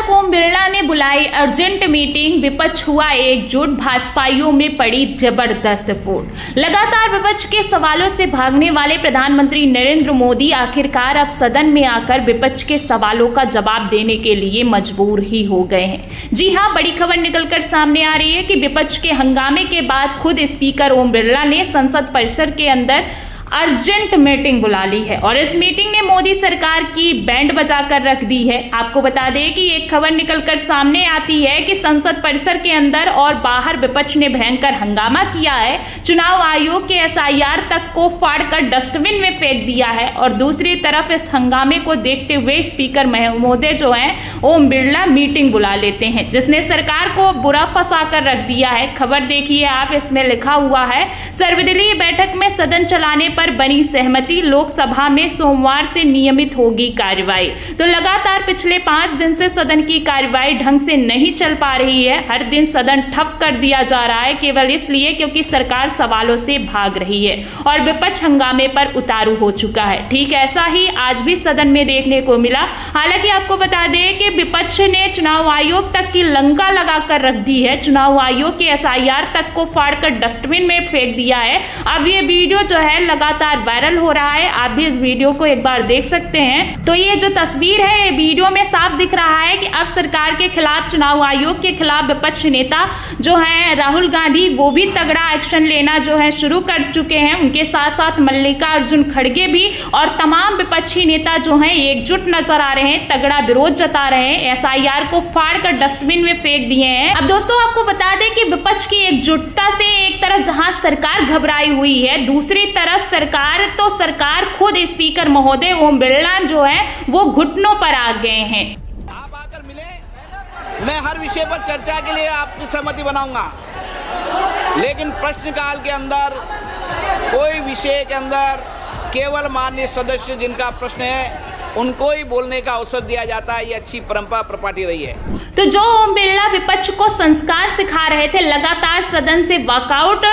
ओम बिरला ने बुलाई urgent meeting, विपक्ष हुआ एकजुट, भाजपाइयों में पड़ी जबरदस्त फूट। लगातार विपक्ष के सवालों से भागने वाले प्रधानमंत्री नरेंद्र मोदी आखिरकार अब सदन में आकर विपक्ष के सवालों का जवाब देने के लिए मजबूर ही हो गए हैं। जी हां, बड़ी खबर निकलकर सामने आ रही है कि विपक्ष के हंगामे के बाद खुद स्पीकर ओम बिरला ने संसद परिसर के अंदर अर्जेंट मीटिंग बुला ली है और इस मीटिंग ने मोदी सरकार की बैंड बजाकर रख दी है। आपको बता दें कि एक खबर निकलकर सामने आती है कि संसद परिसर के अंदर और बाहर विपक्ष ने भयंकर हंगामा किया है। चुनाव आयोग के एसआईआर तक को फाड़कर डस्टबिन में फेंक दिया है और दूसरी तरफ इस हंगामे को देखते हुए स्पीकर महोदय जो है ओम बिरला मीटिंग बुला लेते हैं, जिसने सरकार को बुरा फंसा कर रख दिया है। खबर देखिए आप, इसमें लिखा हुआ है सर्वदलीय बैठक में सदन चलाने पर बनी सहमति, लोकसभा में सोमवार से नियमित होगी कार्यवाही। तो लगातार पिछले 5 दिन से सदन की कार्यवाही ढंग से नहीं चल पा रही है। हर दिन सदन ठप कर दिया जा रहा है केवल इसलिए क्योंकि सरकार सवालों से भाग रही है और विपक्ष हंगामे पर उतारू हो चुका है। ठीक ऐसा ही आज भी सदन में देखने को मिला। हालांकि आपको बता दें कि विपक्ष ने चुनाव आयोग तक की लंका लगाकर रख दी है। चुनाव आयोग के एसआईआर तक को फाड़कर डस्टबिन में फेंक दिया है। अब ये वीडियो जो है लगातार वायरल हो रहा है। आप भी इस वीडियो को एक बार देख सकते हैं। तो ये जो तस्वीर है, ये वीडियो में साफ दिख रहा है कि अब सरकार के खिलाफ, चुनाव आयोग के खिलाफ विपक्ष नेता जो है राहुल गांधी, वो भी तगड़ा एक्शन लेना जो है शुरू कर चुके हैं। उनके साथ साथ मल्लिकार्जुन खड़गे भी और तमाम विपक्षी नेता जो हैं एकजुट नजर आ रहे हैं, तगड़ा विरोध जता रहे हैं, एसआईआर को फाड़कर डस्टबिन में फेंक दिए हैं। अब दोस्तों आपको बता दें कि विपक्ष की एकजुटता से एक तरफ जहां सरकार घबराई हुई है, दूसरी तरफ सरकार खुद स्पीकर महोदय ओम बिरला जो है वो घुटनों पर आ गए हैं। आप आकर मिले, मैं हर विषय पर चर्चा के लिए आपकी सहमति बनाऊंगा, लेकिन प्रश्नकाल के अंदर कोई विषय के अंदर केवल माननीय सदस्य जिनका प्रश्न है उनको ही बोलने का अवसर दिया जाता है। ये अच्छी परंपरा प्रपाटी रही है। तो जो ओम बिरला विपक्ष को संस्कार सिखा रहे थे, लगातार सदन से वॉकआउट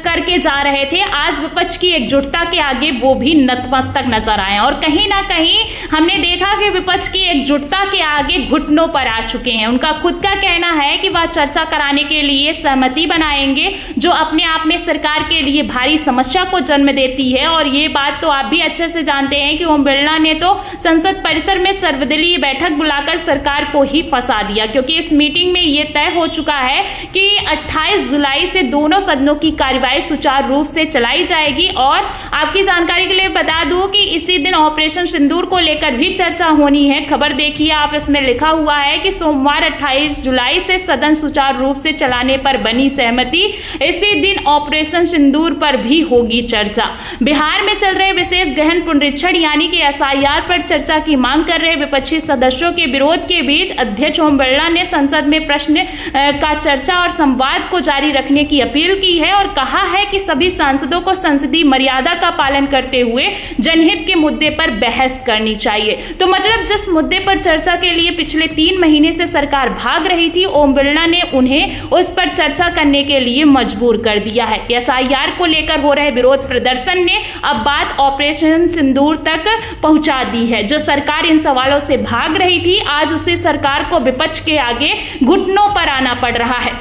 करके जा रहे थे, आज विपक्ष की एकजुटता के आगे वो भी नतमस्तक नजर आए और कहीं ना कहीं हमने देखा कि विपक्ष की एकजुटता के आगे घुटनों पर आ चुके हैं। उनका खुद का कहना है कि वह चर्चा कराने के लिए सहमति बनाएंगे, जो अपने आप में सरकार के लिए भारी समस्या को जन्म देती है। और ये बात तो आप भी अच्छे से जानते हैं कि ओम बिरला ने तो संसद परिसर में सर्वदलीय बैठक बुलाकर सरकार को ही फंसा दिया, क्योंकि इस मीटिंग में यह तय हो चुका है कि 28 जुलाई से दोनों सदनों की कार्यवाही सुचारू रूप से चलाई जाएगी। और आपकी जानकारी के लिए बता दूं कि इसी दिन ऑपरेशन सिंदूर को लेकर भी चर्चा होनी है। खबर देखिए आप, इसमें लिखा हुआ है कि सोमवार 28 जुलाई से सदन सुचारू रूप से चलाने पर बनी सहमति, इसी दिन ऑपरेशन सिंदूर पर भी होगी चर्चा। बिहार में चल रहे विशेष गहन पुनरीक्षण यानी कि एसआईआर पर चर्चा की मांग कर रहे विपक्षी सदस्यों के विरोध के बीच अध्यक्ष ओम बिरला ने संसद में प्रश्न का चर्चा और संवाद को जारी रखने की अपील की है और कहा है कि सभी सांसदों को संसदीय मर्यादा का पालन करते हुए जनहित के मुद्दे पर बहस करनी चाहिए। तो मतलब जिस मुद्दे पर चर्चा के लिए पिछले 3 महीने से सरकार भाग रही थी, ओम बिरला ने उन्हें उस पर चर्चा करने के लिए मजबूर कर दिया है। एसआईआर को लेकर हो रहे विरोध प्रदर्शन ने अब बात ऑपरेशन सिंदूर तक पहुंचा दी है। जो सरकार इन सवालों से भाग रही थी, आज उसी सरकार को विपक्ष के आगे घुटनों पर आना पड़ रहा है।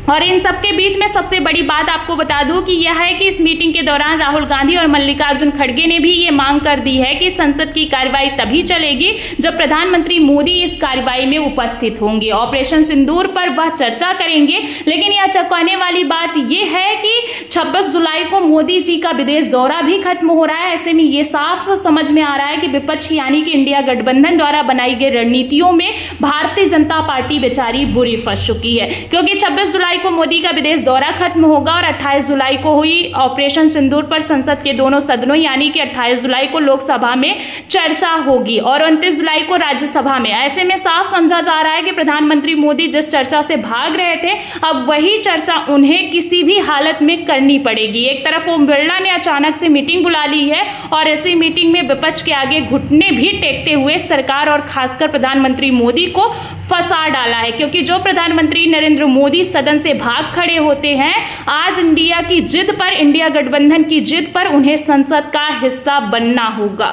और इन सबके बीच में सबसे बड़ी बात आपको बता दूं कि यह है कि इस मीटिंग के दौरान राहुल गांधी और मल्लिकार्जुन खड़गे ने भी ये मांग कर दी है कि संसद की कार्यवाही तभी चलेगी जब प्रधानमंत्री मोदी इस कार्यवाही में उपस्थित होंगे। ऑपरेशन सिंदूर पर वह चर्चा करेंगे, लेकिन यह चौंकाने वाली बात यह है कि 26 जुलाई को मोदी जी का विदेश दौरा भी खत्म हो रहा है। ऐसे में ये साफ समझ में आ रहा है कि विपक्ष यानी कि इंडिया गठबंधन द्वारा बनाई गई रणनीतियों में भारतीय जनता पार्टी बेचारी बुरी फंस चुकी है, क्योंकि 26 जुलाई को मोदी का विदेश दौरा खत्म होगा और 28 जुलाई को हुई ऑपरेशन सिंदूर पर संसद के दोनों सदनों यानी कि 28 जुलाई को लोकसभा में चर्चा होगी और 29 जुलाई को राज्यसभा में। ऐसे में साफ समझा जा रहा है कि प्रधानमंत्री मोदी जिस चर्चा से भाग रहे थे, अब वही चर्चा उन्हें किसी भी हालत में करनी पड़ेगी। एक तरफ ओम बिरला ने अचानक से मीटिंग बुला ली है और ऐसी मीटिंग में विपक्ष के आगे घुटने भी टेकते हुए सरकार और खासकर प्रधानमंत्री मोदी को फंसा डाला है, क्योंकि जो प्रधानमंत्री नरेंद्र मोदी सदन से भाग खड़े होते हैं, आज इंडिया की जिद पर, इंडिया गठबंधन की जिद पर उन्हें संसद का हिस्सा बनना होगा।